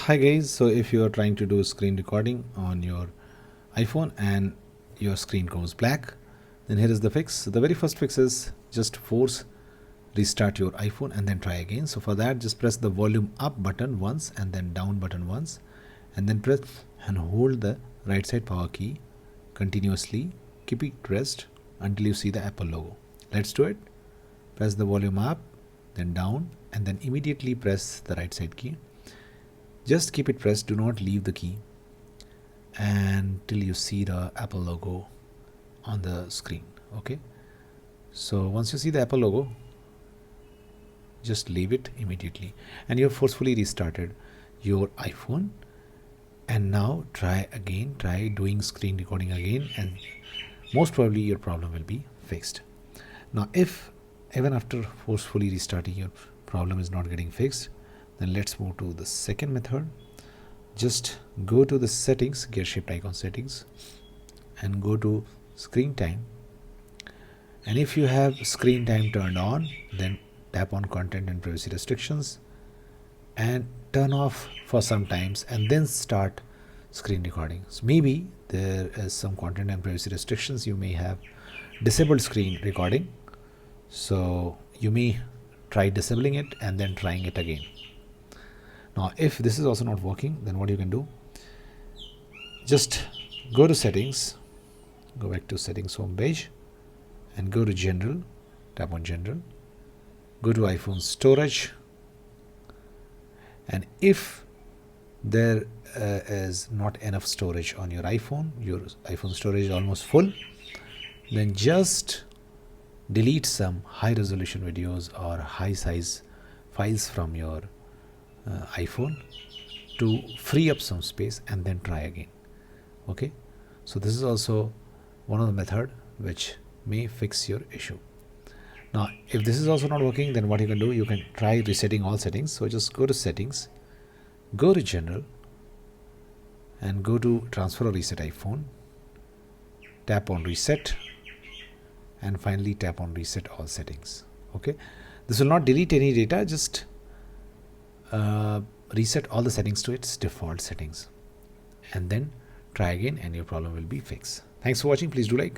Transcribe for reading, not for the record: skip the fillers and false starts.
Hi guys, so if you are trying to do screen recording on your iPhone and your screen goes black, then here is the fix. The very first fix is just force restart your iPhone and then try again. So for that, just press the volume up button once and then down button once, and then press and hold the right side power key continuously. Keep it pressed until you see the Apple logo. Let's do it. Press the volume up, then down, and then immediately press the right side key. Just keep it pressed, do not leave the key until you see the Apple logo on the screen. Okay, so once you see the Apple logo, just leave it immediately and you have forcefully restarted your iPhone. And now try again, try doing screen recording again, and most probably your problem will be fixed. Now if even after forcefully restarting your problem is not getting fixed, then let's move to the second method. Just go to the settings, gear shift icon settings, and go to screen time. And if you have screen time turned on, then tap on content and privacy restrictions and turn off for some times and then start screen recording. So maybe there is some content and privacy restrictions. You may have disabled screen recording, so you may try disabling it and then trying it again. Now if this is also not working, then what you can do, just go to settings, go back to settings home page and go to general, tap on general, go to iPhone storage, and if there is not enough storage on your iPhone storage is almost full, then just delete some high resolution videos or high size files from your iPhone to free up some space and then try again. Okay, so this is also one of the method which may fix your issue. Now if this is also not working, then what you can do, you can try resetting all settings. So just go to settings, go to general, and go to transfer or reset iPhone, tap on reset, and finally tap on reset all settings. Okay, this will not delete any data, just reset all the settings to its default settings and then try again and your problem will be fixed. Thanks for watching. Please do like.